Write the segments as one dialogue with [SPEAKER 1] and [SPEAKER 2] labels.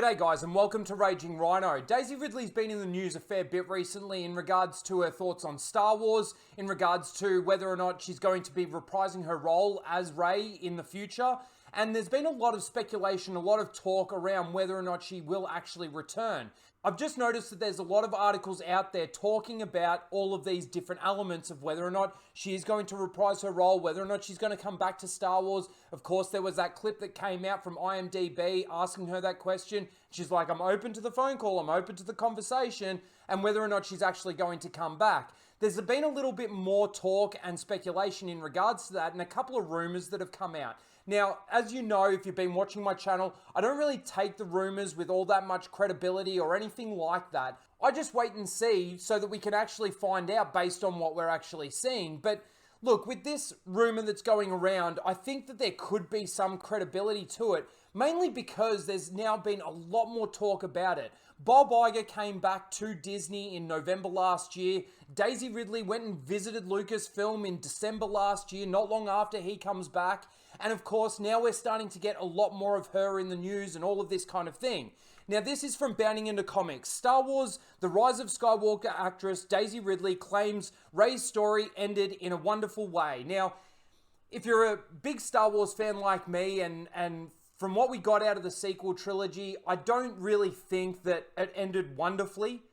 [SPEAKER 1] G'day guys and welcome to Raging Rhino. Daisy Ridley's been in the news a fair bit recently in regards to her thoughts on Star Wars, in regards to whether or not she's going to be reprising her role as Rey in the future. And there's been a lot of speculation, a lot of talk around whether or not she will actually return. I've just noticed that there's a lot of articles out there talking about all of these different elements of whether or not she is going to reprise her role, whether or not she's going to come back to Star Wars. Of course, there was that clip that came out from IMDb asking her that question. She's like, I'm open to the phone call, I'm open to the conversation, and whether or not she's actually going to come back. There's been a little bit more talk and speculation in regards to that, and a couple of rumors that have come out. Now, as you know, if you've been watching my channel, I don't really take the rumors with all that much credibility or anything like that. I just wait and see so that we can actually find out based on what we're actually seeing. But look, with this rumor that's going around, I think that there could be some credibility to it, mainly because there's now been a lot more talk about it. Bob Iger came back to Disney in November last year. Daisy Ridley went and visited Lucasfilm in December last year, not long after he comes back. And of course, now we're starting to get a lot more of her in the news and all of this kind of thing. Now, this is from Bounding Into Comics. Star Wars, The Rise of Skywalker actress Daisy Ridley claims Rey's story ended in a wonderful way. Now, if you're a big Star Wars fan like me, and from what we got out of the sequel trilogy, I don't really think that it ended wonderfully.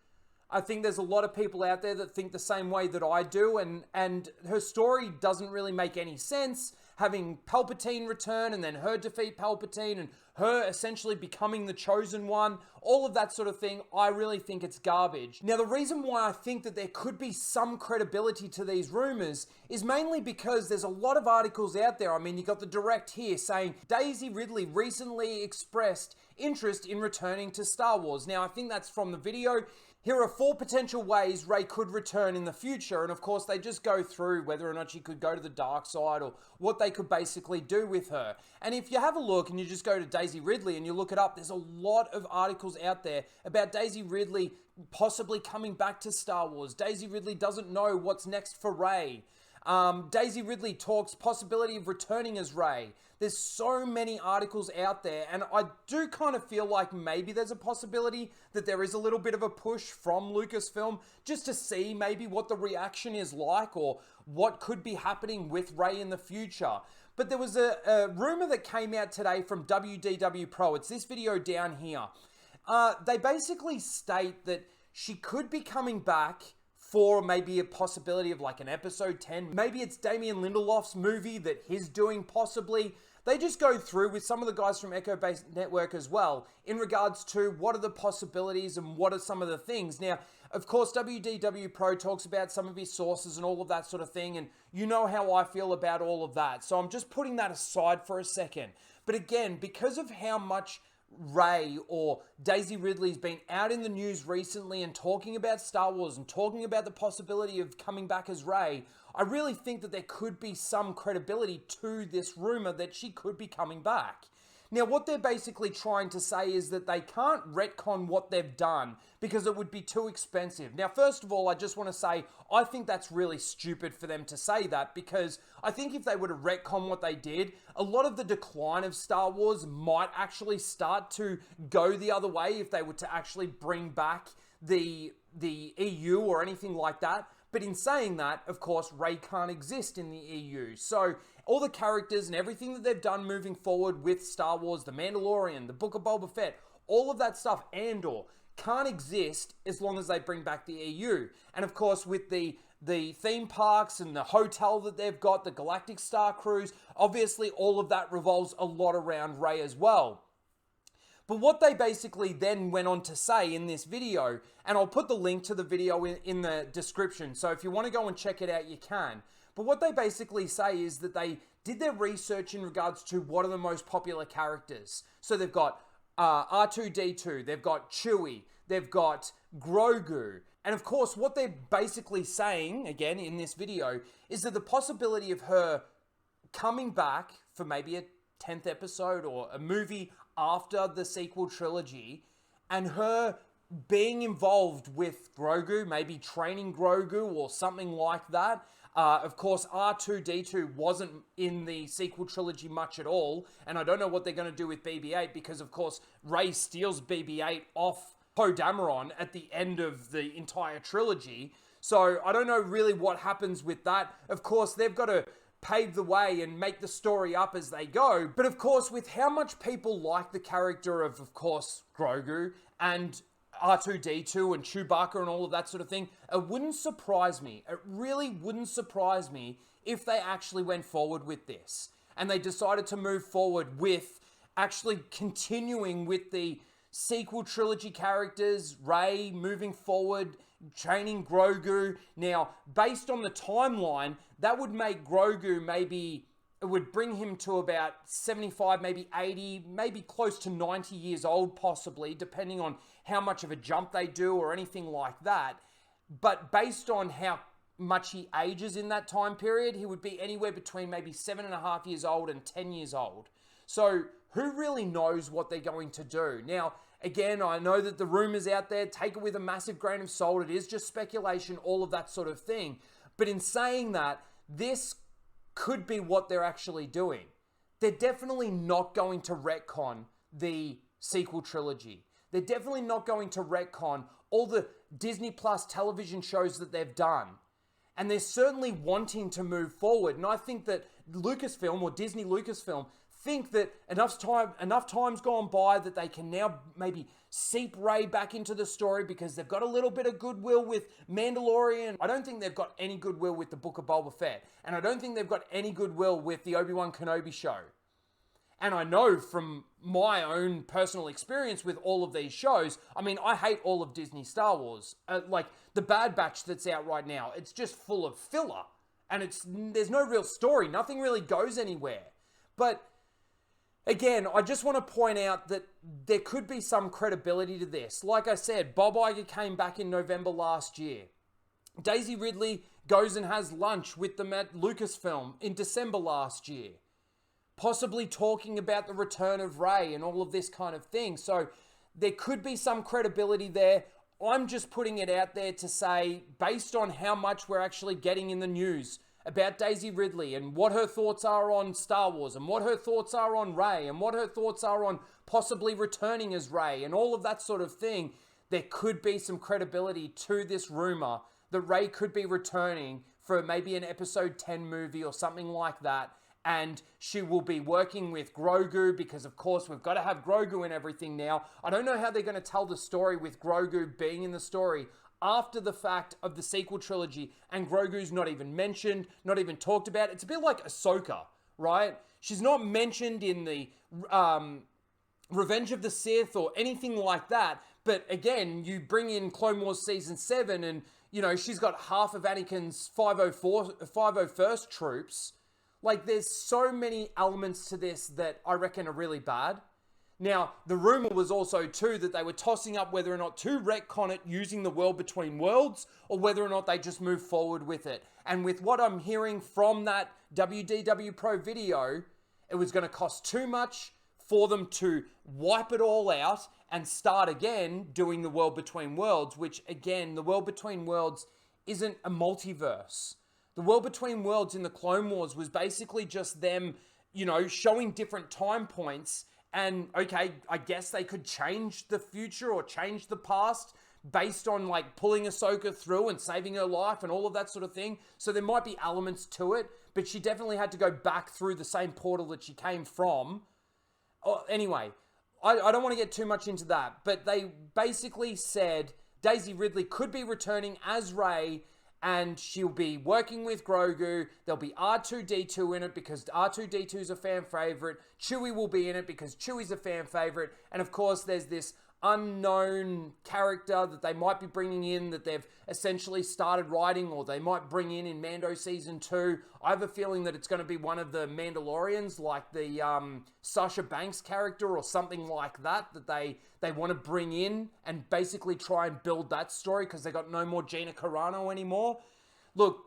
[SPEAKER 1] I think there's a lot of people out there that think the same way that I do, and her story doesn't really make any sense. Having Palpatine return and then her defeat Palpatine and her essentially becoming the chosen one, all of that sort of thing, I really think it's garbage. Now, the reason why I think that there could be some credibility to these rumors is mainly because there's a lot of articles out there. I mean, you got the Direct here saying Daisy Ridley recently expressed interest in returning to Star Wars. Now, I think that's from the video. Here are 4 potential ways Rey could return in the future, and of course they just go through whether or not she could go to the dark side or what they could basically do with her. And if you have a look and you just go to Daisy Ridley and you look it up, there's a lot of articles out there about Daisy Ridley possibly coming back to Star Wars. Daisy Ridley doesn't know what's next for Rey. Daisy Ridley talks possibility of returning as Rey. There's so many articles out there, and I do kind of feel like maybe there's a possibility that there is a little bit of a push from Lucasfilm just to see maybe what the reaction is like or what could be happening with Rey in the future. But there was a rumor that came out today from WDW Pro. It's this video down here. They basically state that she could be coming back for maybe a possibility of like an episode 10. Maybe it's Damien Lindelof's movie that he's doing possibly. They just go through with some of the guys from Echo Base Network as well in regards to what are the possibilities and what are some of the things. Now, of course, WDW Pro talks about some of his sources and all of that sort of thing, and you know how I feel about all of that. So I'm just putting that aside for a second. But again, because of how much Rey or Daisy Ridley's been out in the news recently and talking about Star Wars and talking about the possibility of coming back as Rey, I really think that there could be some credibility to this rumor that she could be coming back. Now, what they're basically trying to say is that they can't retcon what they've done because it would be too expensive. Now, first of all, I just want to say, I think that's really stupid for them to say that, because I think if they were to retcon what they did, a lot of the decline of Star Wars might actually start to go the other way if they were to actually bring back the EU or anything like that. But in saying that, of course, Rey can't exist in the EU. So all the characters and everything that they've done moving forward with Star Wars, The Mandalorian, The Book of Boba Fett, all of that stuff, Andor, can't exist as long as they bring back the EU. And of course, with the theme parks and the hotel that they've got, the Galactic Star Cruise, obviously all of that revolves a lot around Rey as well. But what they basically then went on to say in this video, and I'll put the link to the video in the description, so if you want to go and check it out, you can. But what they basically say is that they did their research in regards to what are the most popular characters. So they've got R2-D2, they've got Chewie, they've got Grogu. And of course, what they're basically saying, again, in this video, is that the possibility of her coming back for maybe a 10th episode or a movie after the sequel trilogy, and her being involved with Grogu, maybe training Grogu or something like that, Of course, R2-D2 wasn't in the sequel trilogy much at all, and I don't know what they're going to do with BB-8 because, of course, Rey steals BB-8 off Poe Dameron at the end of the entire trilogy. So I don't know really what happens with that. Of course, they've got to pave the way and make the story up as they go. But of course, with how much people like the character of course, Grogu and R2-D2 and Chewbacca and all of that sort of thing, it wouldn't surprise me. It really wouldn't surprise me if they actually went forward with this. And they decided to move forward with actually continuing with the sequel trilogy characters, Rey moving forward, training Grogu. Now, based on the timeline, that would make Grogu maybe, it would bring him to about 75, maybe 80, maybe close to 90 years old possibly, depending on how much of a jump they do or anything like that. But based on how much he ages in that time period, he would be anywhere between maybe 7.5 years old and 10 years old. So who really knows what they're going to do? Now, again, I know that the rumors out there, take it with a massive grain of salt. It is just speculation, all of that sort of thing. But in saying that, this could be what they're actually doing. They're definitely not going to retcon the sequel trilogy. They're definitely not going to retcon all the Disney Plus television shows that they've done. And they're certainly wanting to move forward. And I think that Lucasfilm or Disney Lucasfilm think that enough time's gone by that they can now maybe seep Rey back into the story because they've got a little bit of goodwill with Mandalorian. I don't think they've got any goodwill with the Book of Boba Fett. And I don't think they've got any goodwill with the Obi-Wan Kenobi show. And I know from my own personal experience with all of these shows, I mean, I hate all of Disney Star Wars. Like the Bad Batch that's out right now, it's just full of filler. And there's no real story. Nothing really goes anywhere. But again, I just want to point out that there could be some credibility to this. Like I said, Bob Iger came back in November last year. Daisy Ridley goes and has lunch with them at Lucasfilm in December last year. Possibly talking about the return of Rey and all of this kind of thing. So there could be some credibility there. I'm just putting it out there to say, based on how much we're actually getting in the news about Daisy Ridley and what her thoughts are on Star Wars and what her thoughts are on Rey and what her thoughts are on possibly returning as Rey and all of that sort of thing, there could be some credibility to this rumor that Rey could be returning for maybe an episode 10 movie or something like that. And she will be working with Grogu because, of course, we've got to have Grogu and everything now. I don't know how they're going to tell the story with Grogu being in the story after the fact of the sequel trilogy, and Grogu's not even mentioned, not even talked about. It's a bit like Ahsoka, right? She's not mentioned in the Revenge of the Sith or anything like that. But again, you bring in Clone Wars Season 7 and, you know, she's got half of Anakin's 501st troops. Like, there's so many elements to this that I reckon are really bad. Now, the rumor was also, too, that they were tossing up whether or not to retcon it using the World Between Worlds or whether or not they just move forward with it. And with what I'm hearing from that WDW Pro video, it was going to cost too much for them to wipe it all out and start again doing the World Between Worlds, which, again, the World Between Worlds isn't a multiverse. The World Between Worlds in the Clone Wars was basically just them, you know, showing different time points. And, okay, I guess they could change the future or change the past based on, like, pulling Ahsoka through and saving her life and all of that sort of thing. So there might be elements to it, but she definitely had to go back through the same portal that she came from. Oh, anyway, I don't want to get too much into that, but they basically said Daisy Ridley could be returning as Rey, and she'll be working with Grogu. There'll be R2-D2 in it because R2-D2 is a fan favorite. Chewie will be in it because Chewie's a fan favorite. And of course, there's this unknown character that they might be bringing in that they've essentially started writing, or they might bring in Mando Season 2. I have a feeling that it's going to be one of the Mandalorians, like the Sasha Banks character or something like that, that they want to bring in and basically try and build that story because they got no more Gina Carano anymore. Look,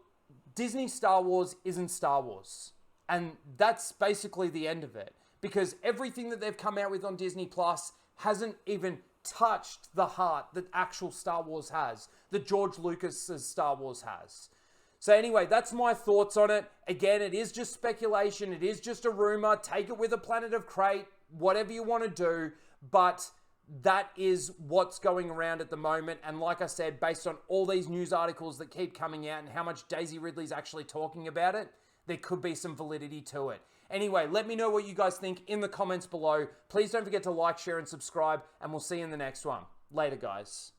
[SPEAKER 1] Disney Star Wars isn't Star Wars. And that's basically the end of it. Because everything that they've come out with on Disney Plus hasn't even touched the heart that actual Star Wars has, that George Lucas's Star Wars has. So anyway, that's my thoughts on it. Again, it is just speculation. It is just a rumor. Take it with a planet of Crait, whatever you want to do. But that is what's going around at the moment. And like I said, based on all these news articles that keep coming out and how much Daisy Ridley's actually talking about it, there could be some validity to it. Anyway, let me know what you guys think in the comments below. Please don't forget to like, share, and subscribe. And we'll see you in the next one. Later, guys.